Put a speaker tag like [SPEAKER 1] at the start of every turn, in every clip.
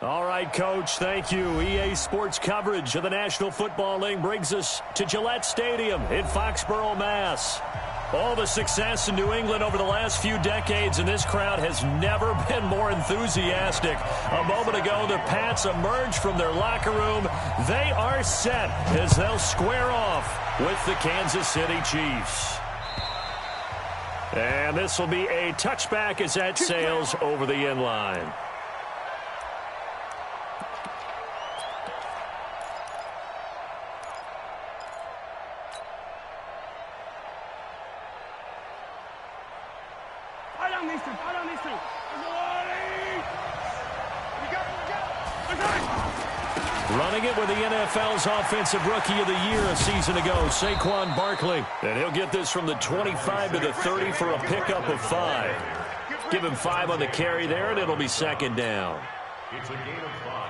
[SPEAKER 1] All right, Coach, thank you. EA Sports coverage of the National Football League brings us to Gillette Stadium in Foxborough, Mass. All the success in New England over the last few decades, and this crowd has never been more enthusiastic. A moment ago, the Pats emerged from their locker room. They are set as they'll square off with the Kansas City Chiefs. And this will be a touchback as that sails over the end line. Running it with the NFL's Offensive Rookie of the Year a season ago, Saquon Barkley. And he'll get this from the 25 to the 30 for a pickup of 5. Give him 5 on the carry there, and it'll be second down.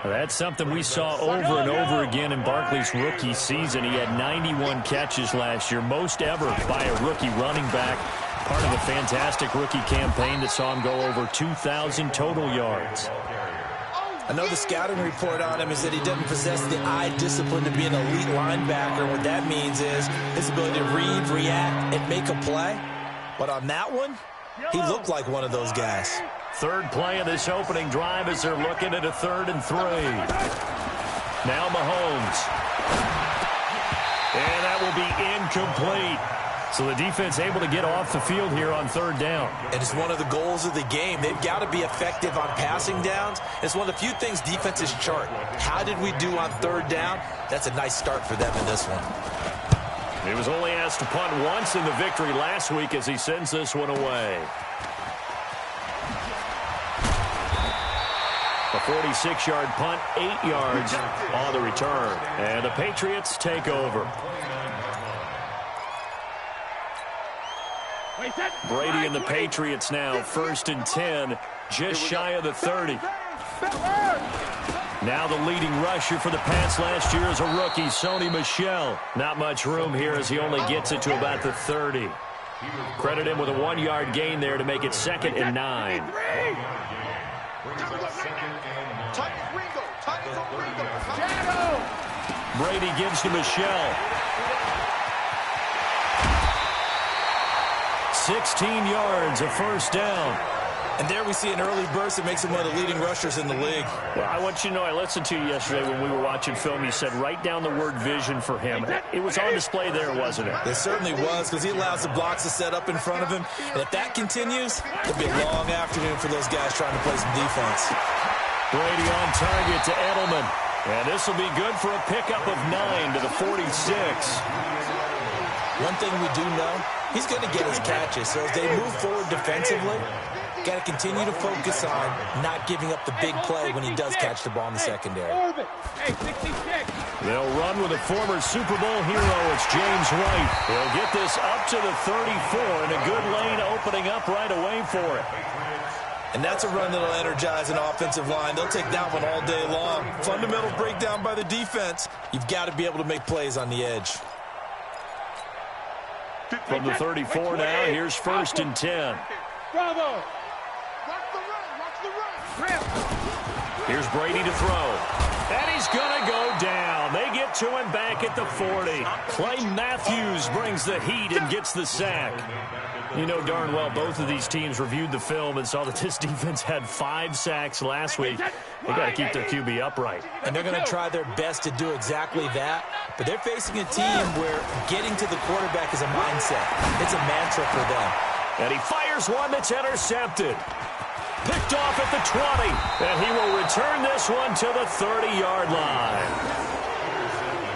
[SPEAKER 1] That's something we saw over and over again in Barkley's rookie season. He had 91 catches last year, most ever by a rookie running back. Part of a fantastic rookie campaign that saw him go over 2,000 total yards.
[SPEAKER 2] I know the scouting report on him is that he doesn't possess the eye discipline to be an elite linebacker. What that means is his ability to read, react, and make a play. But on that one, he looked like one of those guys.
[SPEAKER 1] Third play of this opening drive as they're looking at a 3rd and 3. Now Mahomes. And that will be incomplete. So the defense able to get off the field here on 3rd down.
[SPEAKER 2] And it's one of the goals of the game. They've got to be effective on passing downs. It's one of the few things defenses chart. How did we do on 3rd down? That's a nice start for them in this one.
[SPEAKER 1] He was only asked to punt once in the victory last week as he sends this one away. A 46-yard punt, 8 yards on the return. And the Patriots take over. Brady and the Patriots now, 1st and 10, just shy of the 30. Now the leading rusher for the Pats last year is a rookie, Sony Michel. Not much room here as he only gets it to about the 30. Credit him with a 1-yard gain there to make it 2nd and 9. Brady gives to Michel. 16 yards, a 1st down.
[SPEAKER 2] And there we see an early burst that makes him one of the leading rushers in the league.
[SPEAKER 1] Well, I want you to know, I listened to you yesterday when we were watching film. You said write down the word vision for him. It was on display there, wasn't it?
[SPEAKER 2] It certainly was, because he allows the blocks to set up in front of him. And if that continues, it'll be a long afternoon for those guys trying to play some defense.
[SPEAKER 1] Brady on target to Edelman. And this will be good for a pickup of 9 to the 46.
[SPEAKER 2] One thing we do know, he's going to get his catches. So as they move forward defensively, got to continue to focus on not giving up the big play when he does catch the ball in the secondary.
[SPEAKER 1] They'll run with a former Super Bowl hero. It's James White. He'll get this up to the 34, and a good lane opening up right away for it.
[SPEAKER 2] And that's a run that'll energize an offensive line. They'll take that one all day long. Fundamental breakdown by the defense. You've got to be able to make plays on the edge.
[SPEAKER 1] From the 34 now, here's 1st and 10.
[SPEAKER 3] Bravo!
[SPEAKER 1] Here's Brady to throw. And he's going to go down. They get to him back at the 40. Clay Matthews brings the heat and gets the sack. You know darn well both of these teams reviewed the film and saw that this defense had 5 sacks last week. They got to keep their QB upright.
[SPEAKER 2] And they're going to try their best to do exactly that. But they're facing a team where getting to the quarterback is a mindset. It's a mantra for them.
[SPEAKER 1] And he fires one that's intercepted. Picked off at the 20. And he will return this one to the 30-yard line.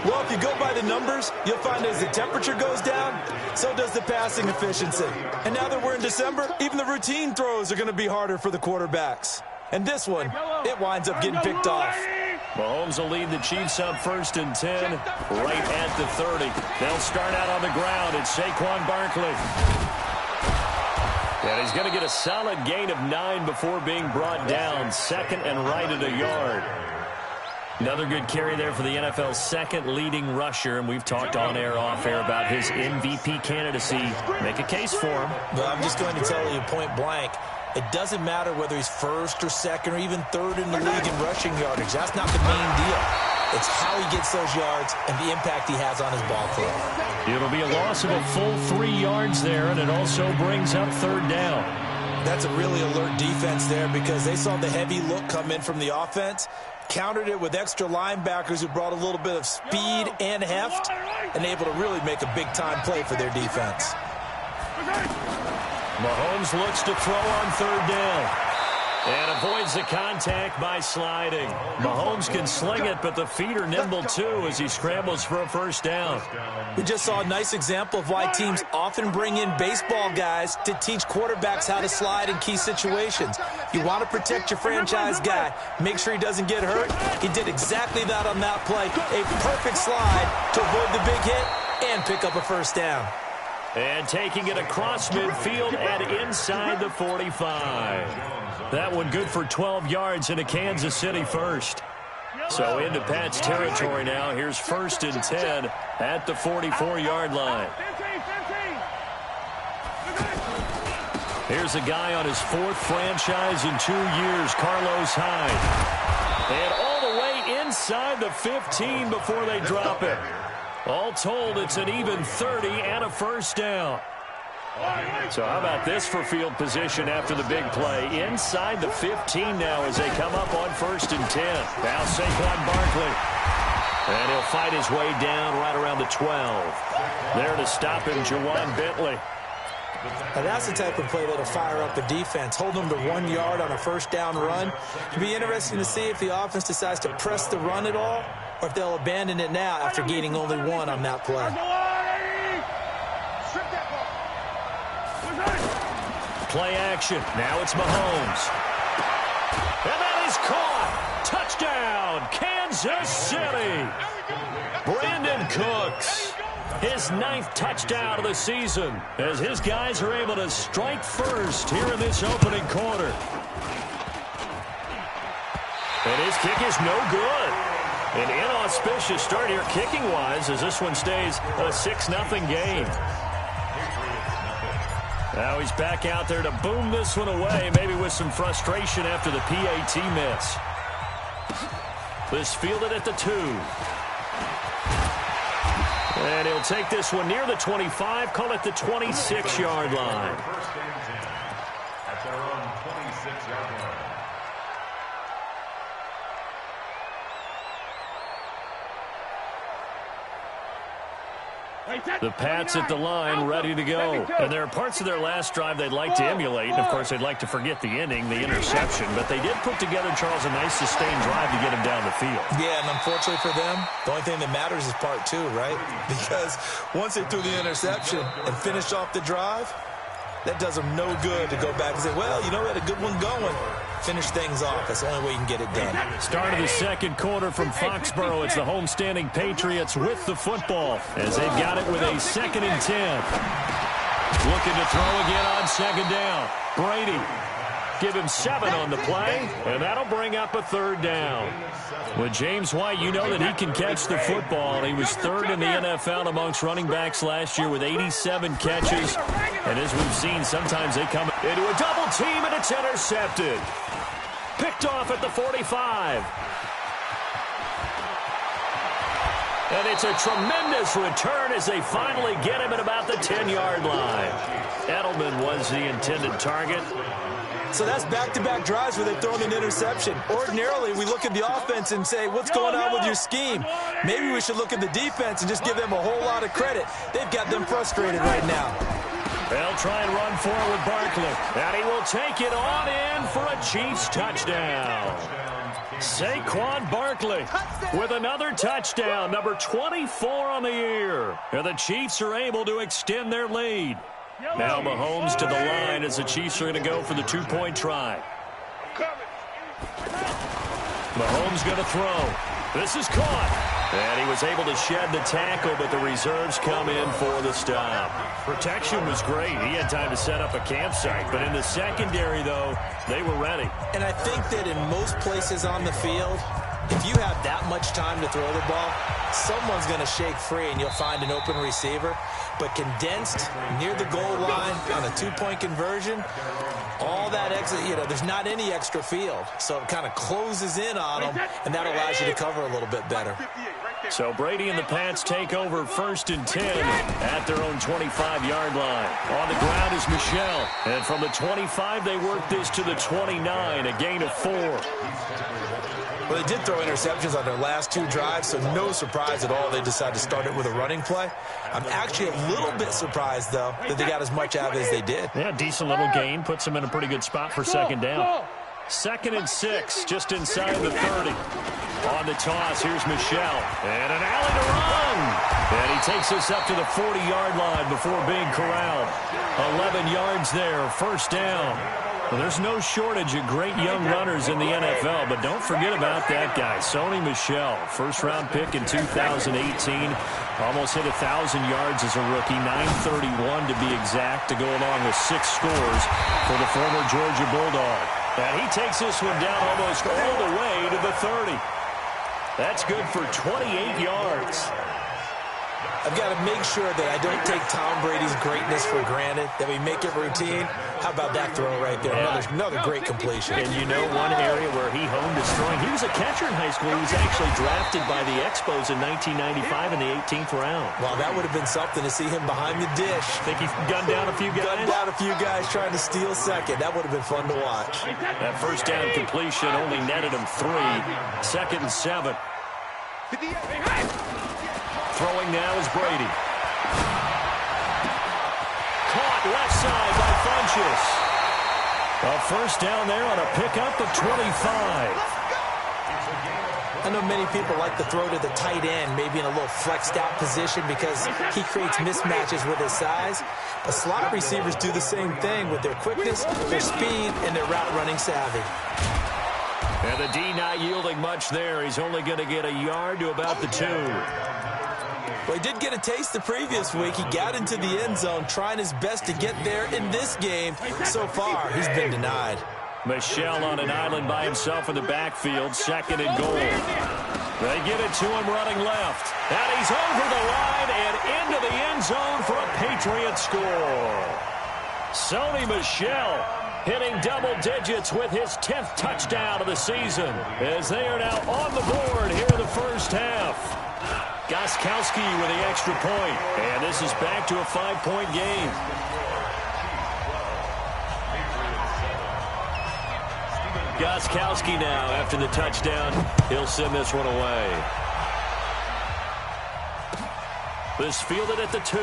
[SPEAKER 2] Well, if you go by the numbers, you'll find as the temperature goes down, so does the passing efficiency. And now that we're in December, even the routine throws are going to be harder for the quarterbacks. And this one, it winds up getting picked off.
[SPEAKER 1] Mahomes will lead the Chiefs up 1st and 10, right at the 30. They'll start out on the ground. It's Saquon Barkley. And he's going to get a solid gain of 9 before being brought down. 2nd and right at a yard. Another good carry there for the NFL's 2nd leading rusher, and we've talked on air, off air about his MVP candidacy. Make a case for him.
[SPEAKER 2] Well, I'm just going to tell you point blank, It doesn't matter whether he's first or second or even third in the league in rushing yardage. That's not the main deal. It's how he gets those yards and the impact he has on his ball club.
[SPEAKER 1] It'll be a loss of a full 3 yards there, and it also brings up third down.
[SPEAKER 2] That's a really alert defense there because they saw the heavy look come in from the offense, countered it with extra linebackers who brought a little bit of speed and heft, and able to really make a big-time play for their defense.
[SPEAKER 1] Mahomes looks to throw on third down and avoids the contact by sliding. Mahomes can sling it, but the feet are nimble too as he scrambles for a first down.
[SPEAKER 2] We just saw a nice example of why teams often bring in baseball guys to teach quarterbacks how to slide in key situations. You want to protect your franchise guy, make sure he doesn't get hurt. He did exactly that on that play. A perfect slide to avoid the big hit and pick up a first down.
[SPEAKER 1] And taking it across midfield and inside the 45. That one good for 12 yards into Kansas City first. So into Pat's territory now. Here's 1st and 10 at the 44-yard line. Here's a guy on his 4th franchise in 2 years, Carlos Hyde. And all the way inside the 15 before they drop it. All told, it's an even 30 and a first down. So how about this for field position after the big play? Inside the 15 now as they come up on 1st and 10. Now Saquon Barkley. And he'll fight his way down right around the 12. There to stop him, Jawan Bentley.
[SPEAKER 2] Now that's the type of play that'll fire up the defense. Hold them to 1 yard on a first down run. It'll be interesting to see if the offense decides to press the run at all, or if they'll abandon it now after gaining only 1 on that play.
[SPEAKER 1] Play action. Now it's Mahomes. And that is caught. Touchdown, Kansas City. Brandon Cooks. His 9th touchdown of the season as his guys are able to strike first here in this opening quarter. And his kick is no good. An inauspicious start here kicking-wise as this one stays a 6-0 game. Now he's back out there to boom this one away, maybe with some frustration after the PAT miss. This fielded at the 2. And he'll take this one near the 25, call it the 26-yard line.
[SPEAKER 3] That's our own 26-yard line.
[SPEAKER 1] The Pats at the line, ready to go. And there are parts of their last drive they'd like to emulate. And, of course, they'd like to forget the inning, the interception. But they did put together, Charles, a nice sustained drive to get him down the field.
[SPEAKER 2] Yeah, and unfortunately for them, the only thing that matters is part 2, right? Because once they threw the interception and finished off the drive, that does them no good to go back and say, well, you know, we had a good one going. Finish things off. That's the only way you can get it done.
[SPEAKER 1] Start of the second quarter from Foxborough. It's the homestanding Patriots with the football as they've got it with a 2nd and 10. Looking to throw again on 2nd down. Brady. Give him 7 on the play, and that'll bring up a 3rd down. With James White, you know that he can catch the football. He was 3rd in the NFL amongst running backs last year with 87 catches. And as we've seen, sometimes they come into a double team, and it's intercepted. Picked off at the 45. And it's a tremendous return as they finally get him at about the 10-yard line. Edelman was the intended target.
[SPEAKER 2] So that's back-to-back drives where they've thrown an interception. Ordinarily, we look at the offense and say, what's going on with your scheme? Maybe we should look at the defense and just give them a whole lot of credit. They've got them frustrated right now.
[SPEAKER 1] They'll try and run forward with Barkley. And he will take it on in for a Chiefs touchdown. Saquon Barkley with another touchdown, number 24 on the year. And the Chiefs are able to extend their lead. Now Mahomes to the line as the Chiefs are going to go for the 2-point try. Mahomes going to throw. This is caught. And he was able to shed the tackle, but the reserves come in for the stop. Protection was great. He had time to set up a campsite. But in the secondary, though, they were ready.
[SPEAKER 2] And I think that in most places on the field, if you have that much time to throw the ball, someone's going to shake free and you'll find an open receiver. But condensed near the goal line on a 2-point conversion, all that extra, there's not any extra field. So it kind of closes in on them, and that allows you to cover a little bit better.
[SPEAKER 1] So Brady and the Pats take over 1st and 10 at their own 25-yard line. On the ground is Michel. And from the 25, they work this to the 29, a gain of 4.
[SPEAKER 2] Well, they did throw interceptions on their last 2 drives, so no surprise at all they decided to start it with a running play. I'm actually a little bit surprised, though, that they got as much out of it as they did.
[SPEAKER 1] Yeah, decent little gain. Puts them in a pretty good spot for 2nd down. 2nd and 6, just inside the 30. On the toss, here's Michel. And an alley to run. And he takes us up to the 40-yard line before being corralled. 11 yards there, 1st down. Well, there's no shortage of great young runners in the NFL, but don't forget about that guy, Sony Michel. 1st-round pick in 2018. Almost hit 1,000 yards as a rookie, 931 to be exact, to go along with 6 scores for the former Georgia Bulldog. And he takes this one down almost all the way to the 30. That's good for 28 yards.
[SPEAKER 2] I've got to make sure that I don't take Tom Brady's greatness for granted, that we make it routine. How about that throw right there? Another great completion.
[SPEAKER 1] And one area where he honed his throwing, he was a catcher in high school. He was actually drafted by the Expos in 1995 in the 18th round.
[SPEAKER 2] Well, that would have been something to see him behind the dish.
[SPEAKER 1] Think he gunned down a few guys?
[SPEAKER 2] Gunned down a few guys trying to steal second. That would have been fun to watch.
[SPEAKER 1] That 1st down completion only netted him 3. 2nd and 7. Throwing now is Brady. Caught left side by Funchess. A 1st down there on a pickup of 25.
[SPEAKER 2] I know many people like to throw to the tight end, maybe in a little flexed out position because he creates mismatches with his size. But slot receivers do the same thing with their quickness, their speed, and their route running savvy.
[SPEAKER 1] And the D not yielding much there. He's only going to get a yard to about the 2.
[SPEAKER 2] Well, he did get a taste the previous week. He got into the end zone, trying his best to get there in this game. So far, he's been denied.
[SPEAKER 1] Michel on an island by himself in the backfield, 2nd and goal. They get it to him running left. And he's over the line and into the end zone for a Patriot score. Sony Michel hitting double digits with his 10th touchdown of the season, as they are now on the board here in the 1st half. Gostkowski with the extra point, and this is back to a 5-point game. Gostkowski now after the touchdown. He'll send this one away. This fielded at the 2.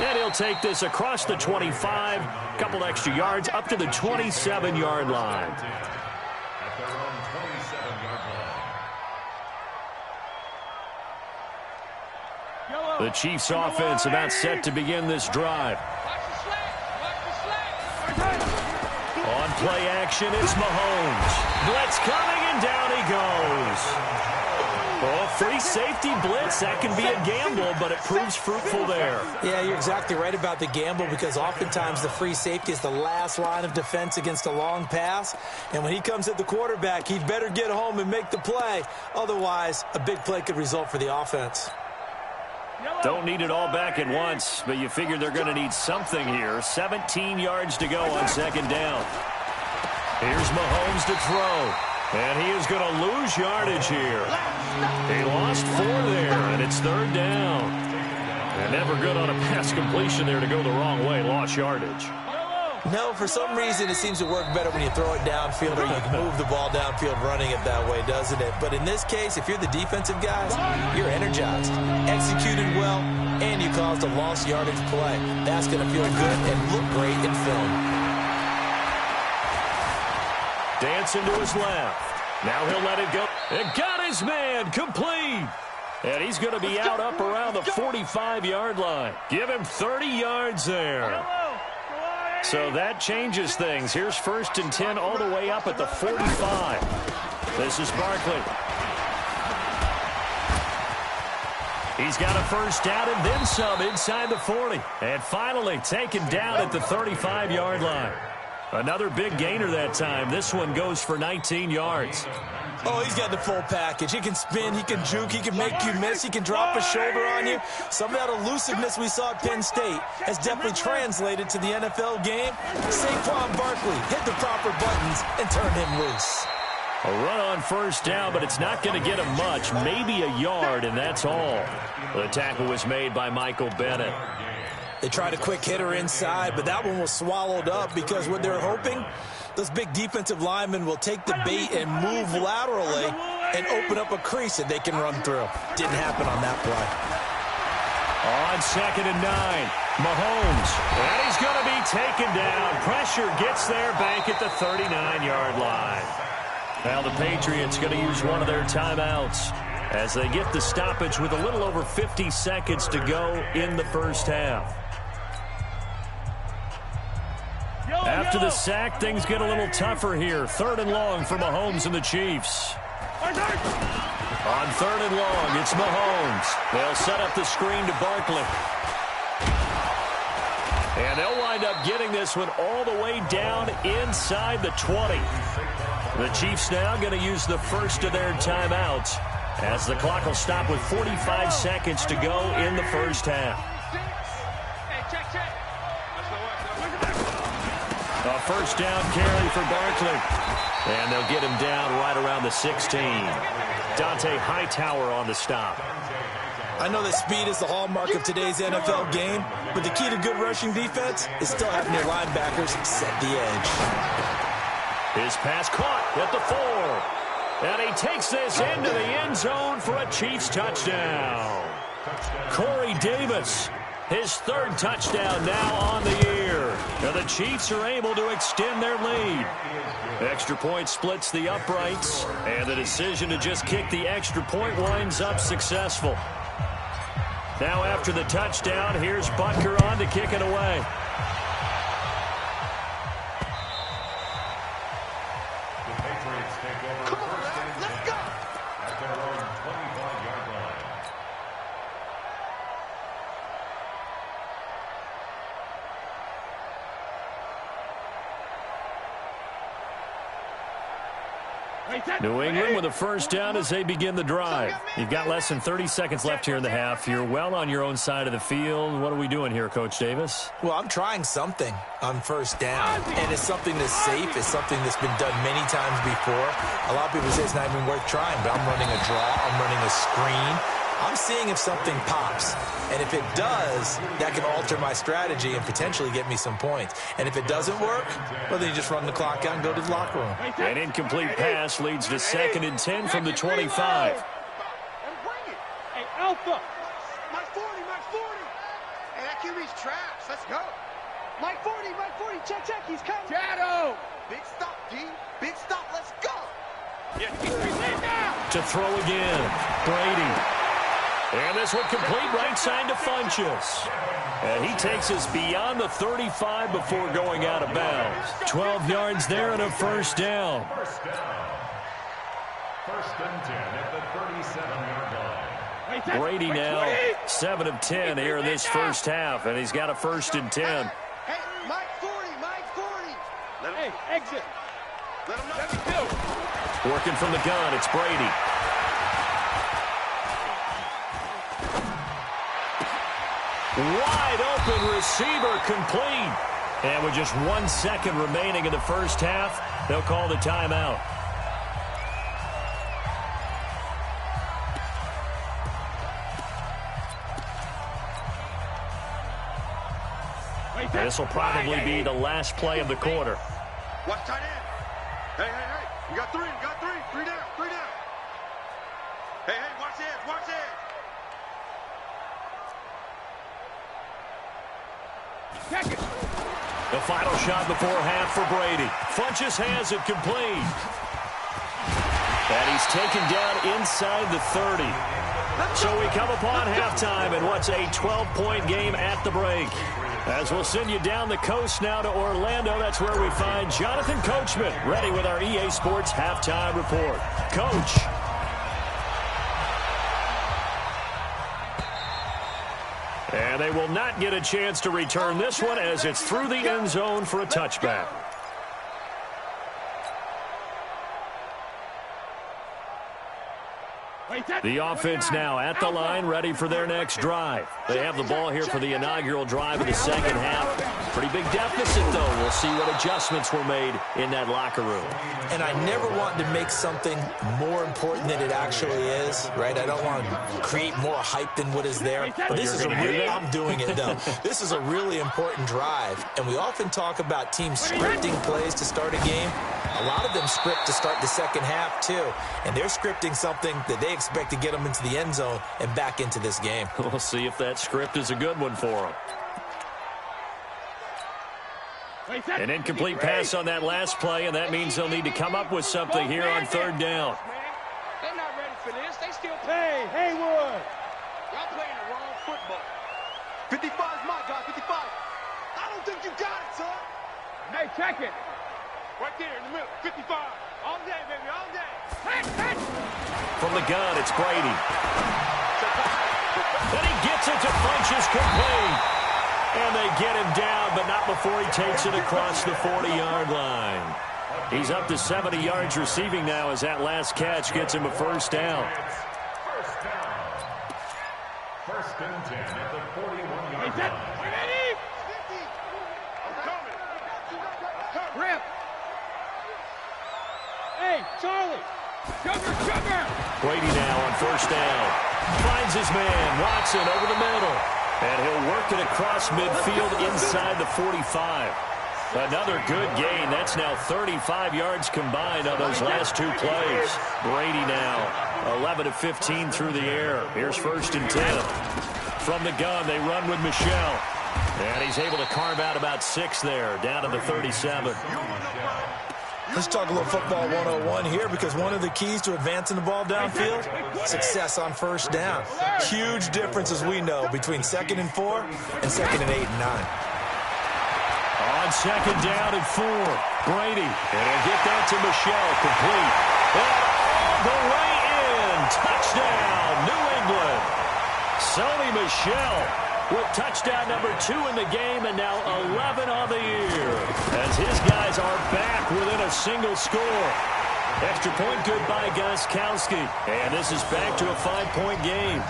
[SPEAKER 1] And he'll take this across the 25, a couple extra yards, up to the 27-yard line.
[SPEAKER 3] At their own 27-yard line.
[SPEAKER 1] The Chiefs' offense about set to begin this drive. On play action, it's Mahomes. Blitz coming, and down he goes. Oh, free safety blitz, that can be a gamble, but it proves fruitful there.
[SPEAKER 2] Yeah, you're exactly right about the gamble, because oftentimes the free safety is the last line of defense against a long pass. And when he comes at the quarterback, he'd better get home and make the play. Otherwise, a big play could result for the offense.
[SPEAKER 1] Don't need it all back at once, but you figure they're going to need something here. 17 yards to go on 2nd down. Here's Mahomes to throw. And he is going to lose yardage here. He lost 4 there, and it's 3rd down. And never good on a pass completion there to go the wrong way. Lost yardage.
[SPEAKER 2] No, for some reason it seems to work better when you throw it downfield, or you can move the ball downfield running it that way, doesn't it? But in this case, if you're the defensive guys, you're energized, executed well, and you caused a lost yardage play. That's going to feel good and look great in film.
[SPEAKER 1] Dancing to his left. Now he'll let it go. And got his man complete. And he's going to be out up around the 45-yard line. Give him 30 yards there. So that changes things. Here's 1st and 10 all the way up at the 45. This is Barkley. He's got a 1st down and then some inside the 40. And finally taken down at the 35-yard line. Another big gainer that time. This one goes for 19 yards.
[SPEAKER 2] Oh, he's got the full package. He can spin, he can juke, he can make you miss, he can drop a shoulder on you. Some of that elusiveness we saw at Penn State has definitely translated to the NFL game. Saquon Barkley hit the proper buttons and turned him loose.
[SPEAKER 1] A run on first down, but it's not going to get him much. Maybe a yard, and that's all. The tackle was made by Michael Bennett.
[SPEAKER 2] They tried a quick hitter inside, but that one was swallowed up because what they're hoping, those big defensive linemen will take the bait and move laterally and open up a crease that they can run through. Didn't happen on that play.
[SPEAKER 1] On 2nd and 9, Mahomes, and he's going to be taken down. Pressure gets there back at the 39-yard line. Now the Patriots going to use one of their timeouts as they get the stoppage with a little over 50 seconds to go in the first half. After the sack, things get a little tougher here. 3rd and long for Mahomes and the Chiefs. On 3rd and long, it's Mahomes. They'll set up the screen to Barkley. And they'll wind up getting this one all the way down inside the 20. The Chiefs now going to use the first of their timeouts as the clock will stop with 45 seconds to go in the first half. A first down carry for Barkley. And they'll get him down right around the 16. Dante Hightower on the stop.
[SPEAKER 2] I know that speed is the hallmark of today's NFL game, but the key to good rushing defense is still having your linebackers set the edge.
[SPEAKER 1] His pass caught at the 4. And he takes this into the end zone for a Chiefs touchdown. Corey Davis, his 3rd touchdown now on the year. And the Chiefs are able to extend their lead. Extra point splits the uprights, and the decision to just kick the extra point winds up successful. Now after the touchdown, here's Butker on to kick it away.
[SPEAKER 3] The Patriots take over first and 10 at their own 25-yard line.
[SPEAKER 1] New England with a first down as they begin the drive. You've got less than 30 seconds left here in the half. You're well on your own side of the field. What are we doing here, Coach Davis?
[SPEAKER 2] Well, I'm trying something on first down, and it's something that's safe. It's something that's been done many times before. A lot of people say it's not even worth trying, but I'm running a draw. I'm running a screen. I'm seeing if something pops, and if it does, that can alter my strategy and potentially get me some points. And if it doesn't work, well, then you just run the clock out and go to the locker room.
[SPEAKER 1] An incomplete pass leads to 2nd and 10 from the 25.
[SPEAKER 4] Hey, Alpha! Mike 40, Mike 40! Hey, that QB's trash. Let's go. Mike 40, check, he's coming. Shadow! Big stop, D. Big stop, let's go.
[SPEAKER 1] To throw again, Brady. And this one complete right side to Funchess. And he takes us beyond the 35 before going out of bounds. 12 yards there and a first down.
[SPEAKER 3] First and 10 at the 37-yard line.
[SPEAKER 1] Brady now 7 of 10 here in this first half, and he's got a 1st and 10.
[SPEAKER 4] Hey, Mike 40, Mike 40. Let him exit. Let him know.
[SPEAKER 1] Working from the gun, it's Brady. Wide open receiver complete. And with just 1 second remaining in the first half, they'll call the timeout. This will probably be the last play of the quarter.
[SPEAKER 4] Watch tight end. Hey. You got 3. Three down. Hey, watch edge.
[SPEAKER 1] The final shot before half for Brady. Funchess has it complete. And he's taken down inside the 30. So we come upon halftime in what's a 12-point game at the break. As we'll send you down the coast now to Orlando, that's where we find Jonathan Coachman ready with our EA Sports Halftime Report. Coach. And they will not get a chance to return this one as it's through the end zone for a touchback. The offense now at the line, ready for their next drive. They have the ball here for the inaugural drive of the second half. Pretty big deficit, though. We'll see what adjustments were made in that locker room.
[SPEAKER 2] And I never want to make something more important than it actually is, right? I don't want to create more hype than what is there. But this is I'm doing it, though. This is a really important drive. And we often talk about teams scripting plays to start a game. A lot of them script to start the second half, too. And they're scripting something that they expect to get them into the end zone and back into this game.
[SPEAKER 1] We'll see if that script is a good one for them. An incomplete pass on that last play, and that means they'll need to come up with something here on third down.
[SPEAKER 4] They're not ready for this. They still play. Haywood. Y'all playing the wrong football. 55 is my guy, 55. I don't think you got it, son. Hey, check it. Right there in the middle, 55. All day, baby, all day. Hey.
[SPEAKER 1] From the gun, it's Brady. And he gets it to Funchess complete. And they get him down, but not before he takes it across the 40-yard line. He's up to 70 yards receiving now as that last catch gets him a first down.
[SPEAKER 3] First and 10 at the 41-yard line.
[SPEAKER 4] Rip. Hey, Charlie. Sugar.
[SPEAKER 1] Brady now on first down. Finds his man, Watson, over the middle. And he'll work it across midfield inside the 45. Another good gain. That's now 35 yards combined on those last two plays. Brady now 11 of 15 through the air. Here's first and 10. From the gun, they run with Michelle. And he's able to carve out about 6 there, down to the 37.
[SPEAKER 2] Let's talk a little football 101 here, because one of the keys to advancing the ball downfield, success on first down. Huge difference, as we know, between 2nd and 4 and 2nd and 8 and 9.
[SPEAKER 1] On second down and 4, Brady. And he'll get that to Michelle, complete. And all the way in. Touchdown, New England. Sony Michel with touchdown number 2 in the game, and now 11 on the year, as his guys are back within a single score. Extra point good by Gostkowski, and this is back to a 5-point game.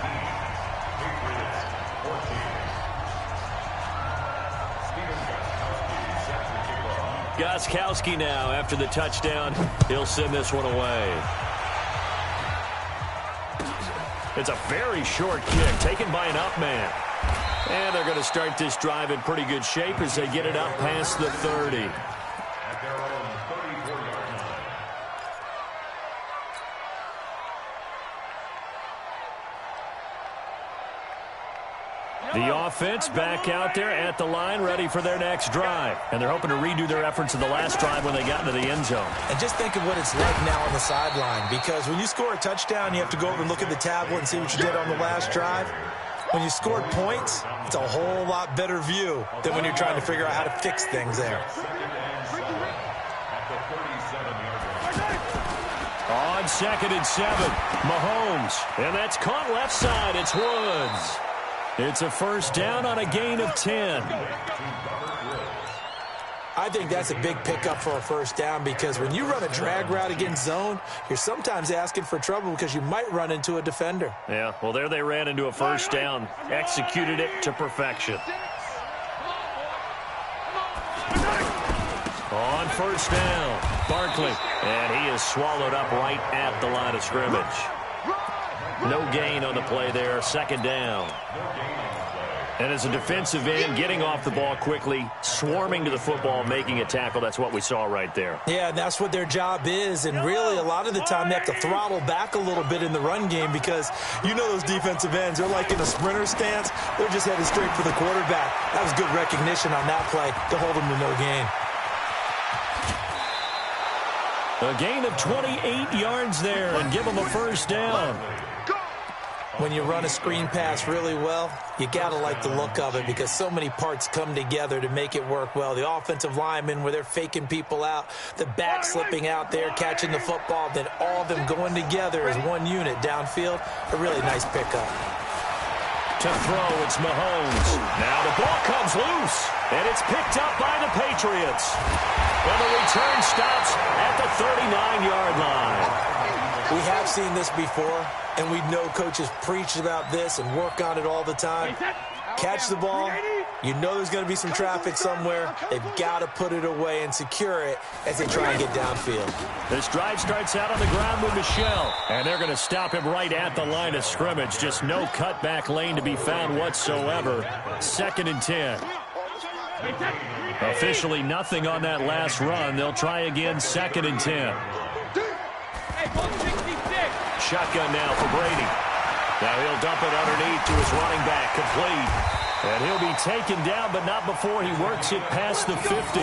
[SPEAKER 1] Gostkowski now after the touchdown. He'll send this one away. It's a very short kick taken by an up man. And they're going to start this drive in pretty good shape as they get it up past the 30.
[SPEAKER 3] At their own 34-yard line.
[SPEAKER 1] The offense back out there at the line, ready for their next drive. And they're hoping to redo their efforts in the last drive when they got into the end zone.
[SPEAKER 2] And just think of what it's like now on the sideline, because when you score a touchdown, you have to go over and look at the tablet and see what you did on the last drive. When you scored points, it's a whole lot better view than when you're trying to figure out how to fix things there.
[SPEAKER 1] On 2nd and 7, Mahomes. And that's caught left side. It's Woods. It's a first down on a gain of 10.
[SPEAKER 2] I think that's a big pickup for a first down, because when you run a drag route against zone, you're sometimes asking for trouble because you might run into a defender.
[SPEAKER 1] Yeah, well, there they ran into a first down. Executed it to perfection. On first down, Barkley. And he is swallowed up right at the line of scrimmage. No gain on the play there, second down. And as a defensive end, getting off the ball quickly, swarming to the football, making a tackle, that's what we saw right there.
[SPEAKER 2] Yeah, and that's what their job is. And really, a lot of the time, they have to throttle back a little bit in the run game, because you know those defensive ends, they're like in a sprinter stance. They're just headed straight for the quarterback. That was good recognition on that play to hold them to no gain.
[SPEAKER 1] A gain of 28 yards there and give them a first down.
[SPEAKER 2] When you run a screen pass really well, you got to like the look of it, because so many parts come together to make it work well. The offensive linemen, where they're faking people out, the back slipping out there, catching the football, then all of them going together as one unit downfield. A really nice pickup.
[SPEAKER 1] To throw, it's Mahomes. Now the ball comes loose, and it's picked up by the Patriots. And the return stops at the 39-yard line.
[SPEAKER 2] We have seen this before, and we know coaches preach about this and work on it all the time. Catch the ball. You know there's going to be some traffic somewhere. They've got to put it away and secure it as they try and get downfield.
[SPEAKER 1] This drive starts out on the ground with Michel, and they're going to stop him right at the line of scrimmage. Just no cutback lane to be found whatsoever. 2nd and 10. Officially nothing on that last run. They'll try again, 2nd and 10. Shotgun now for Brady. Now he'll dump it underneath to his running back, complete. And he'll be taken down, but not before he works it past the 50.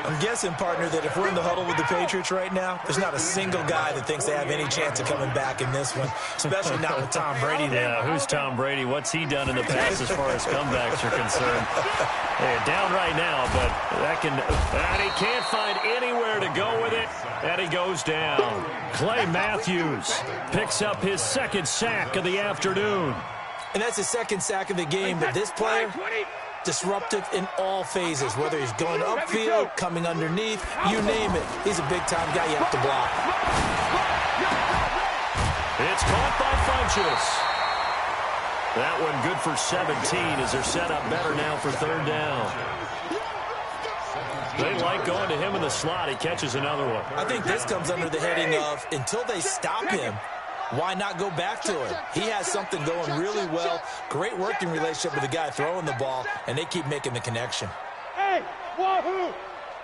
[SPEAKER 2] I'm guessing, partner, that if we're in the huddle with the Patriots right now, there's not a single guy that thinks they have any chance of coming back in this one, especially not with Tom Brady there.
[SPEAKER 1] Yeah, who's Tom Brady? What's he done in the past as far as comebacks are concerned? Hey, down right now, but and he can't find anywhere to go with it, and he goes down. Clay Matthews picks up his 2nd sack of the afternoon.
[SPEAKER 2] And that's his 2nd sack of the game, but this player, disruptive in all phases, whether he's going upfield, coming underneath, you name it. He's a big-time guy you have to block.
[SPEAKER 1] It's caught by Funchess. That one good for 17 as they're set up better now for 3rd down. They like going to him in the slot. He catches another one.
[SPEAKER 2] I think this comes under the heading of, until they stop him, why not go back to him? He has something going really well. Great working relationship with the guy throwing the ball, and they keep making the connection.
[SPEAKER 4] Hey, wahoo!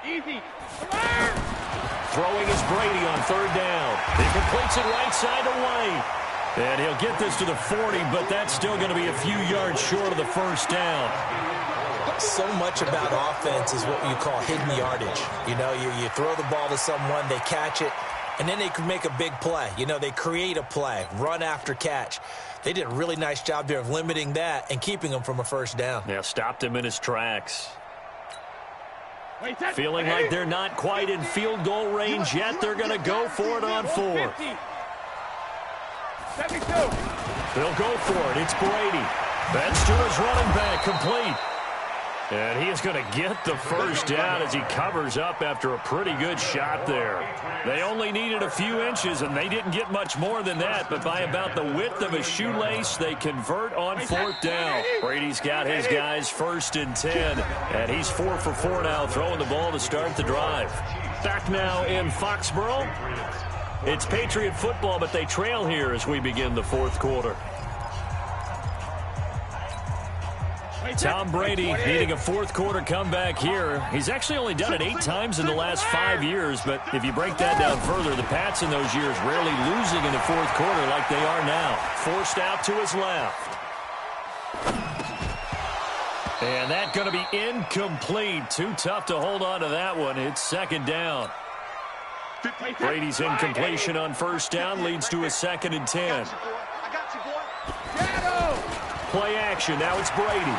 [SPEAKER 4] Easy.
[SPEAKER 1] Throwing is Brady on 3rd down. He completes it right side to White. And he'll get this to the 40, but that's still going to be a few yards short of the 1st down.
[SPEAKER 2] So much about offense is what you call hidden yardage. You know, you throw the ball to someone, they catch it, and then they can make a big play. You know, they create a play, run after catch. They did a really nice job there of limiting that and keeping him from a 1st down.
[SPEAKER 1] Yeah, stopped him in his tracks. Feeling like they're not quite in field goal range yet. They're going to go for it on 4th. They'll go for it. It's Brady. That's to his running back, complete. And he is going to get the 1st down as he covers up after a pretty good shot there. They only needed a few inches, and they didn't get much more than that. But by about the width of a shoelace, they convert on 4th down. Brady's got his guys 1st and 10, and he's 4 for 4 now, throwing the ball to start the drive. Back now in Foxborough. It's Patriot football, but they trail here as we begin the 4th quarter. Tom Brady needing a 4th quarter comeback here. He's actually only done it 8 times in the last 5 years, but if you break that down further, the Pats in those years rarely losing in the 4th quarter like they are now. Forced out to his left. And that's going to be incomplete. Too tough to hold on to that one. It's 2nd down. Brady's incompletion on 1st down leads to a 2nd and 10. Play action. Now it's Brady.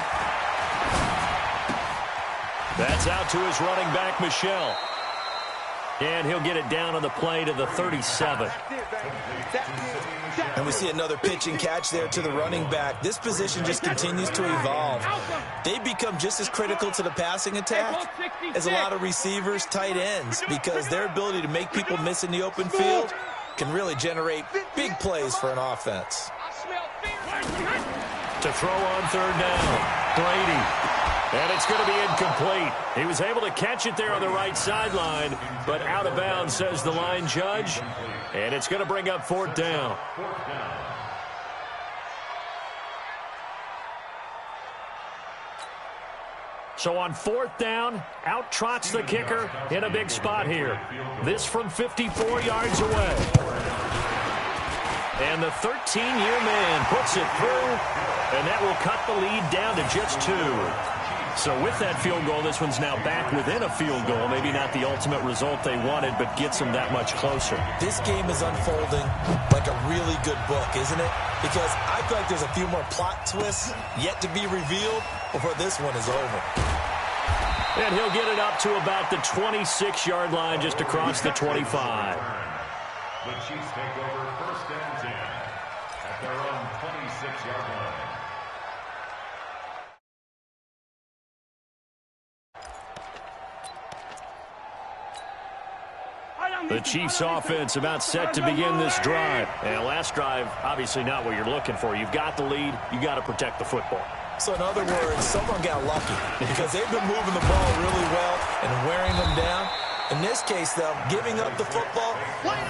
[SPEAKER 1] That's out to his running back, Michel. And he'll get it down on the play to the 37.
[SPEAKER 2] And we see another pitch and catch there to the running back. This position just continues to evolve. They become just as critical to the passing attack as a lot of receivers, tight ends, because their ability to make people miss in the open field can really generate big plays for an offense.
[SPEAKER 1] To throw on 3rd down, Brady. And it's going to be incomplete. He was able to catch it there on the right sideline, but out of bounds, says the line judge. And it's going to bring up 4th down. So on 4th down, out trots the kicker in a big spot here. This from 54 yards away. And the 13-year man puts it through, and that will cut the lead down to just 2. So with that field goal, this one's now back within a field goal. Maybe not the ultimate result they wanted, but gets them that much closer.
[SPEAKER 2] This game is unfolding like a really good book, isn't it? Because I feel like there's a few more plot twists yet to be revealed before this one is over.
[SPEAKER 1] And he'll get it up to about the 26-yard line, just across the 25.
[SPEAKER 3] The Chiefs take over 1st and 10 at their own 26-yard line.
[SPEAKER 1] The Chiefs offense about set to begin this drive. And last drive, obviously not what you're looking for. You've got the lead. You got to protect the football.
[SPEAKER 2] So in other words, someone got lucky because they've been moving the ball really well and wearing them down. In this case, though, giving up the football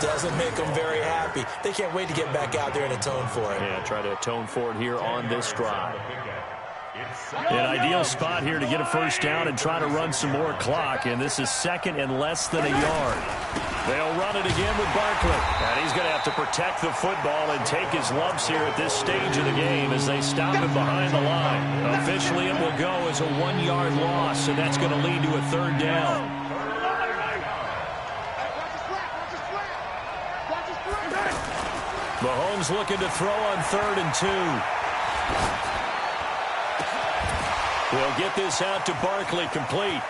[SPEAKER 2] doesn't make them very happy. They can't wait to get back out there and atone for it.
[SPEAKER 1] Yeah, try to atone for it here on this drive. An ideal spot here to get a first down and try to run some more clock, and this is second and less than a yard. They'll run it again with Barkley, and he's going to have to protect the football and take his lumps here at this stage of the game as they stop him behind the line. Officially, it will go as a 1-yard loss, and that's going to lead to a third down. Mahomes looking to throw on 3rd and 2. We'll get this out to Barkley, complete.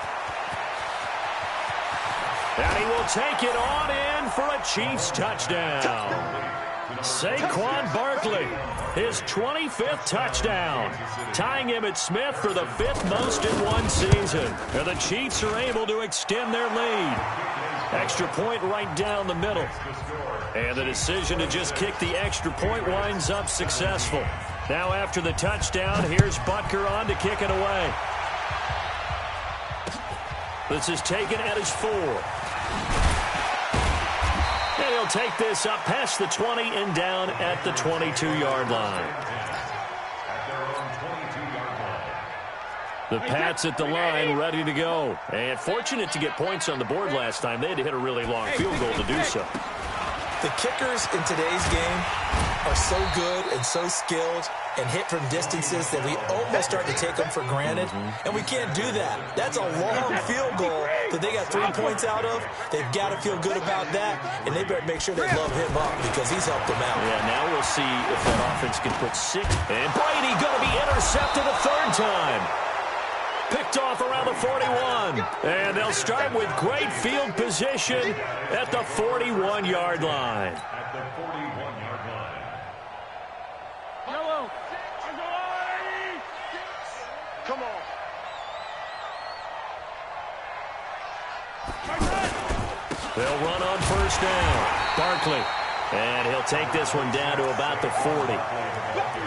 [SPEAKER 1] And he will take it on in for a Chiefs touchdown. Saquon Barkley, his 25th touchdown, tying him at Smith for the 5th most in one season. And the Chiefs are able to extend their lead. Extra point right down the middle. And the decision to just kick the extra point winds up successful. Now after the touchdown, here's Butker on to kick it away. This is taken at his 4. And he'll take this up past the 20 and down at the 22-yard line. The Pats at the line, ready to go. And fortunate to get points on the board last time. They had to hit a really long field goal to do so.
[SPEAKER 2] The kickers in today's game are so good and so skilled and hit from distances that we almost start to take them for granted. And we can't do that. That's a long field goal that they got 3 points out of. They've got to feel good about that, and they better make sure they love him up because he's helped them out.
[SPEAKER 1] Yeah, now we'll see if that offense can put 6. And Brady going to be intercepted a 3rd time. Picked off around the 41. And they'll start with great field position at the 41-yard line.
[SPEAKER 3] At the 41-yard line.
[SPEAKER 4] Yellow. Come on.
[SPEAKER 1] They'll run on 1st down. Barkley. And he'll take this one down to about the 40.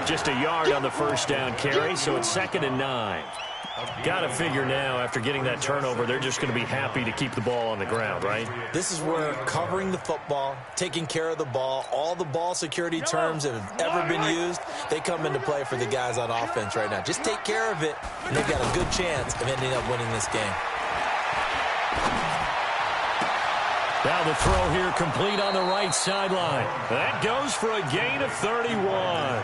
[SPEAKER 1] Just a yard on the 1st down carry, so it's 2nd and 9. Got to figure now, after getting that turnover, they're just going to be happy to keep the ball on the ground, right?
[SPEAKER 2] This is where covering the football, taking care of the ball, all the ball security terms that have ever been used, they come into play for the guys on offense right now. Just take care of it, and they've got a good chance of ending up winning this game.
[SPEAKER 1] Now the throw here complete on the right sideline. That goes for a gain of 31.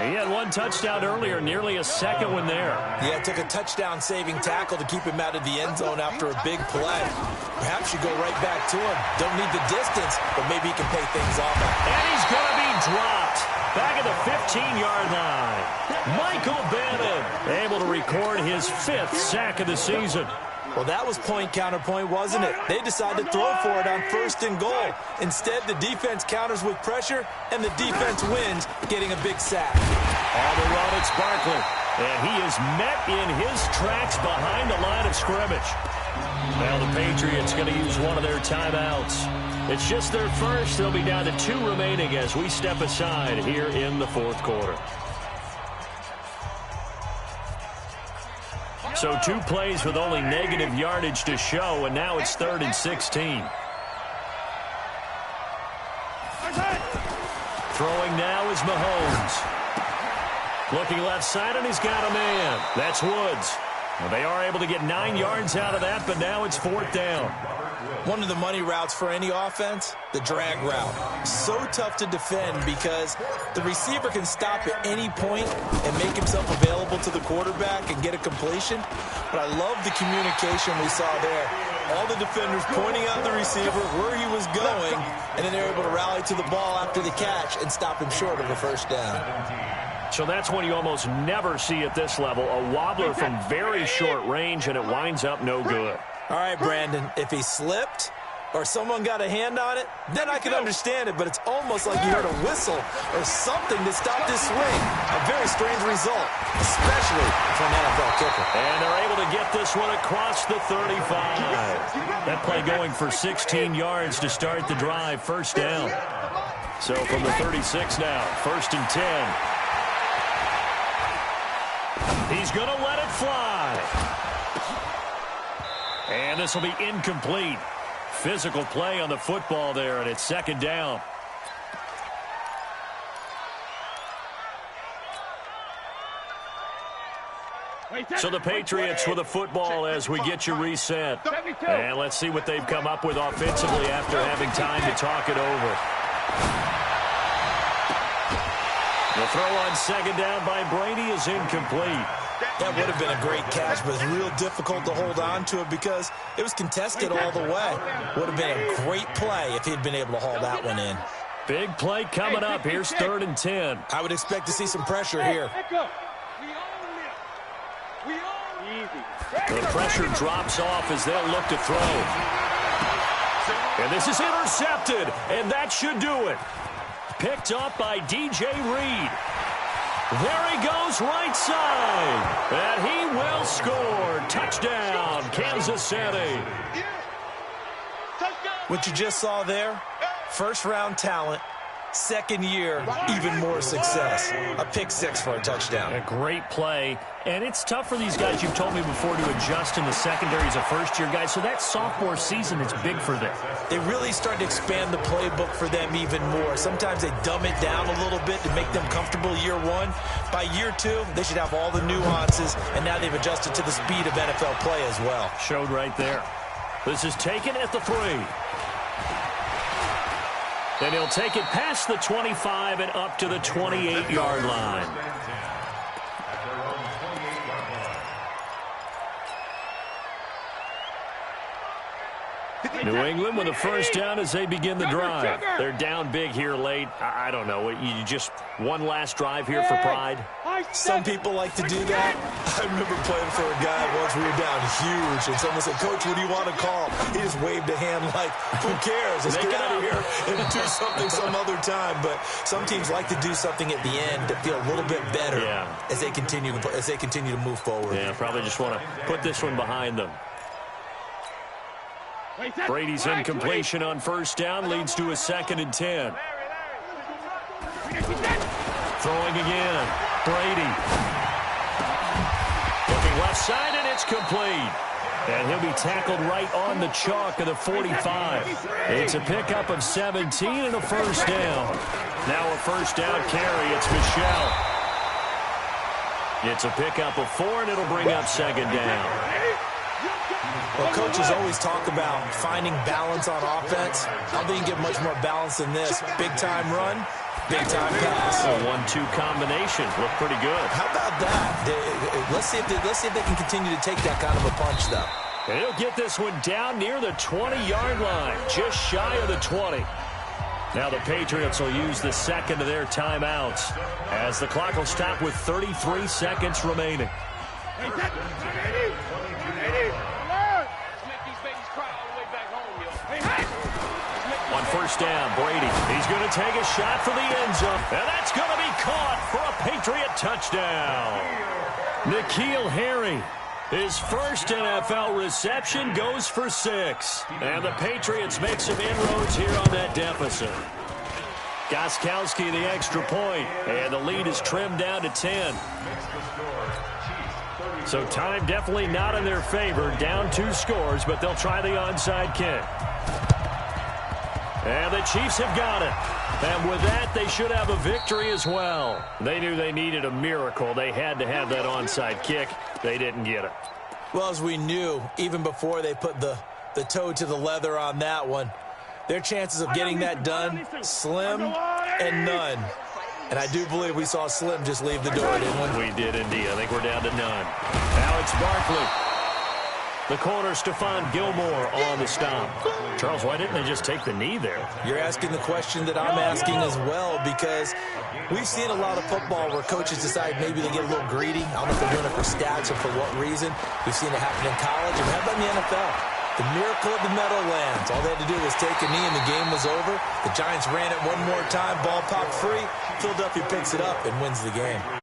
[SPEAKER 1] He had one touchdown earlier, nearly a second one there.
[SPEAKER 2] Yeah, it took a touchdown-saving tackle to keep him out of the end zone after a big play. Perhaps you go right back to him. Don't need the distance, but maybe he can pay things off.
[SPEAKER 1] And he's going to be dropped back at the 15-yard line. Michael Bannon able to record his 5th sack of the season.
[SPEAKER 2] Well, that was point-counterpoint, wasn't it? They decided to throw for it on 1st and goal. Instead, the defense counters with pressure, and the defense wins, getting a big sack.
[SPEAKER 1] On the run, it's Barkley. And he is met in his tracks behind the line of scrimmage. Now the Patriots going to use one of their timeouts. It's just their first. They'll be down to 2 remaining as we step aside here in the 4th quarter. So 2 plays with only negative yardage to show, and now it's 3rd and 16. Throwing now is Mahomes. Looking left side, and he's got a man. That's Woods. Well, they are able to get 9 yards out of that, but now it's 4th down.
[SPEAKER 2] One of the money routes for any offense, the drag route. So tough to defend because the receiver can stop at any point and make himself available to the quarterback and get a completion. But I love the communication we saw there. All the defenders pointing out the receiver where he was going, and then they're able to rally to the ball after the catch and stop him short of a 1st down.
[SPEAKER 1] So that's one you almost never see at this level. A wobbler from very short range, and it winds up no good.
[SPEAKER 2] All right, Brandon, if he slipped, or someone got a hand on it, then I could understand it, but it's almost like you heard a whistle or something that stopped his swing. A very strange result, especially for an NFL kicker.
[SPEAKER 1] And they're able to get this one across the 35. That play going for 16 yards to start the drive, first down. So from the 36 now, 1st and 10. He's going to let it fly. And this will be incomplete. Physical play on the football there, and it's 2nd down. So the Patriots with the football as we get you reset. And let's see what they've come up with offensively after having time to talk it over. The throw on 2nd down by Brady is incomplete.
[SPEAKER 2] That would have been a great catch, but it's real difficult to hold on to it because it was contested all the way. Would have been a great play if he'd been able to haul that one in.
[SPEAKER 1] Big play coming up. Here's 3rd and 10.
[SPEAKER 2] I would expect to see some pressure here.
[SPEAKER 1] The pressure drops off as they'll look to throw. And this is intercepted, and that should do it. Picked up by DJ Reed. There he goes right side. And he will score. Touchdown, Kansas City.
[SPEAKER 2] What you just saw there, first-round talent, 2nd year, even more success. A pick 6 for a touchdown.
[SPEAKER 1] A great play. And it's tough for these guys, you've told me before, to adjust in the secondary as a first-year guy. So that sophomore season is big for them.
[SPEAKER 2] They really start to expand the playbook for them even more. Sometimes they dumb it down a little bit to make them comfortable year 1. By year 2, they should have all the nuances, and now they've adjusted to the speed of NFL play as well.
[SPEAKER 1] Showed right there. This is taken at the 3. Then he'll take it past the 25 and up to the 28-yard line. New England with a first down as they begin the drive. They're down big here late. I don't know. You just one last drive here for pride?
[SPEAKER 2] Some people like to do that. I remember playing for a guy once. We were down huge, and someone said, "Coach, what do you want to call?" He just waved a hand like, "Who cares? Let's get out of here and do something some other time." But some teams like to do something at the end to feel a little bit better as they continue to move forward.
[SPEAKER 1] Yeah, probably just want to put this one behind them. Brady's incompletion on first down leads to a 2nd and 10. Throwing again. Brady. Looking left side, and it's complete. And he'll be tackled right on the chalk of the 45. It's a pickup of 17 and a first down. Now a first down carry. It's Michel. It's a pickup of 4, and it'll bring up 2nd down.
[SPEAKER 2] Well, coaches always talk about finding balance on offense. I don't think you get much more balance than this. Big-time run, big-time pass.
[SPEAKER 1] A 1-2 combination. Look pretty good.
[SPEAKER 2] How about that? Let's see if they can continue to take that kind of a punch, though.
[SPEAKER 1] And he'll get this one down near the 20-yard line, just shy of the 20. Now the Patriots will use the 2nd of their timeouts as the clock will stop with 33 seconds remaining. On first down, Brady. He's going to take a shot for the end zone. And that's going to be caught for a Patriot touchdown. N'Keal Harry. His first NFL reception goes for 6. And the Patriots make some inroads here on that deficit. Gostkowski the extra point. And the lead is trimmed down to 10. So time definitely not in their favor. Down 2 scores, but they'll try the onside kick. And the Chiefs have got it. And with that, they should have a victory as well. They knew they needed a miracle. They had to have that onside kick. They didn't get it.
[SPEAKER 2] Well, as we knew, even before they put the toe to the leather on that one, their chances of getting that done, slim and none. And I do believe we saw Slim just leave the door, didn't we?
[SPEAKER 1] We did indeed. I think we're down to none. Now it's Barkley. The corner, Stephon Gilmore on the stop. Charles, why didn't they just take the knee there?
[SPEAKER 2] You're asking the question that I'm asking as well, because we've seen a lot of football where coaches decide maybe they get a little greedy. I don't know if they're doing it for stats or for what reason. We've seen it happen in college, and how about in the NFL? The miracle of the Meadowlands. All they had to do was take a knee and the game was over. The Giants ran it one more time. Ball popped free. Philadelphia picks it up and wins the game.